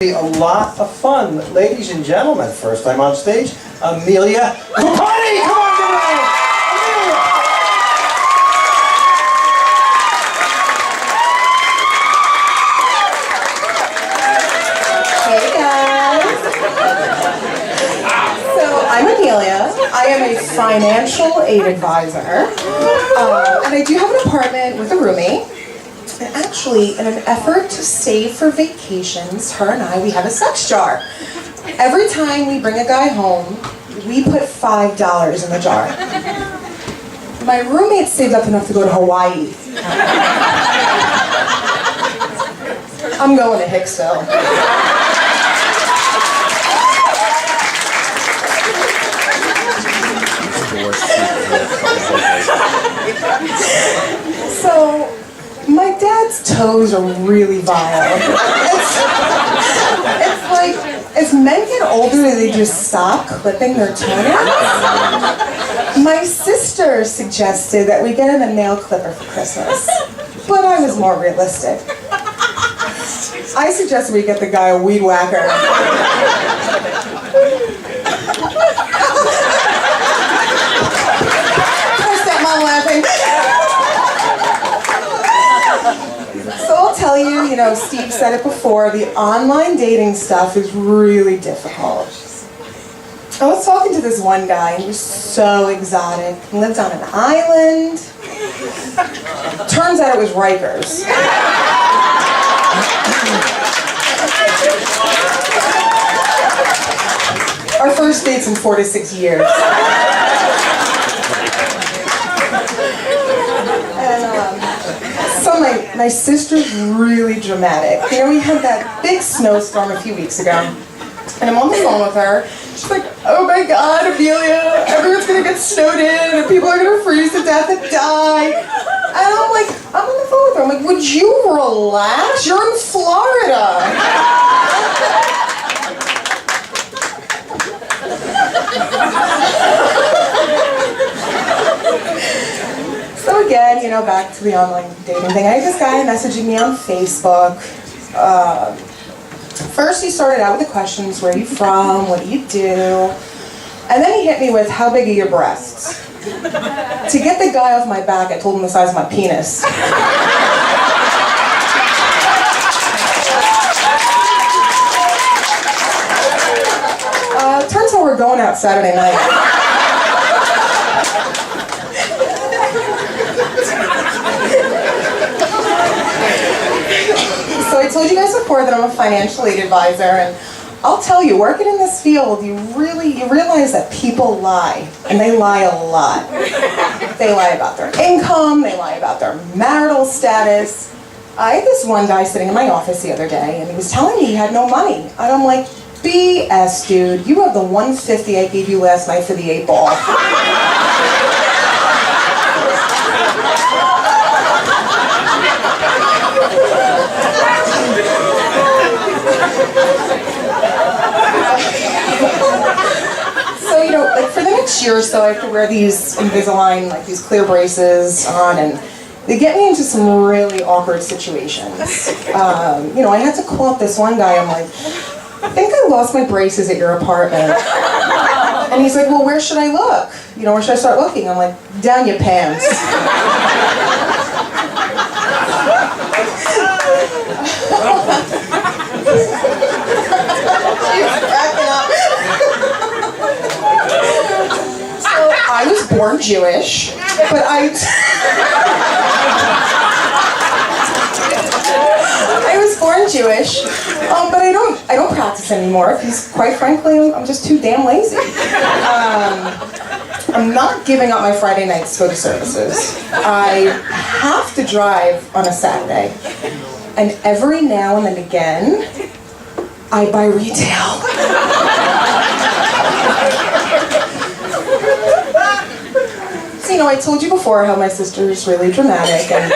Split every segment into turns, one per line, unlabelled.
Be a lot of fun. Ladies and gentlemen, first time on stage, Amelia Cupani! Come on, give it up! Amelia!
Hey guys! So I'm Amelia. I am a financial aid advisor. And I do have an apartment with a roommate. And actually, in an effort to save for vacations, her and I, we have a sex jar. Every time we bring a guy home, we put $5 in the jar. My roommate saved up enough to go to Hawaii. I'm going to Hicksville. So, my dad's toes are really vile. It's like, as men get older, they just stop clipping their toenails. My sister suggested that we get him a nail clipper for Christmas, but I was more realistic. I suggested we get the guy a weed whacker. I set my laughing. So I'll tell you, Steve said it before, the online dating stuff is really difficult. I was talking to this one guy, and he was so exotic. He lived on an island. Turns out it was Rikers. Our first date's in 4 to 6 years. So my sister's really dramatic. We had that big snowstorm a few weeks ago, and I'm on the phone with her. She's like, oh my God, Amelia, everyone's gonna get snowed in, and people are gonna freeze to death and die. And I'm like, I'm on the phone with her. I'm like, would you relax? You're in Florida. So again, back to the online dating thing. I had this guy messaging me on Facebook. First he started out with the questions, where are you from, what do you do? And then he hit me with, how big are your breasts? To get the guy off my back, I told him the size of my penis. Turns out we're going out Saturday night. So I told you guys before that I'm a financial aid advisor, and I'll tell you, working in this field, you realize that people lie, and they lie a lot. They lie about their income, they lie about their marital status. I had this one guy sitting in my office the other day, and he was telling me he had no money. And I'm like, BS, dude, you have the $150 I gave you last night for the 8-ball. So, like for the next year or so, I have to wear these Invisalign, like these clear braces on, and they get me into some really awkward situations. I had to call up this one guy. I'm like, I think I lost my braces at your apartment. And he's like, well, where should I look? Where should I start looking? I'm like, down your pants. She's cracking up. So I was born Jewish, but I was born Jewish, but I don't practice anymore because, quite frankly, I'm just too damn lazy. I'm not giving up my Friday nights to go to services. I have to drive on a Saturday, and every now and then again, I buy retail. So, I told you before how my sister is really dramatic, and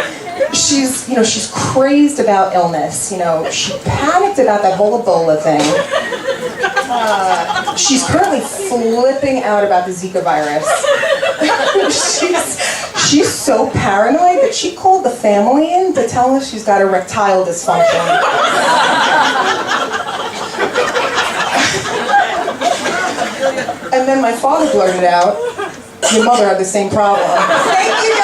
she's crazed about illness. She panicked about that whole Ebola thing. She's currently flipping out about the Zika virus. She's so paranoid that she called the family in to tell us she's got erectile dysfunction. And then my father blurted out, your mother had the same problem. Thank you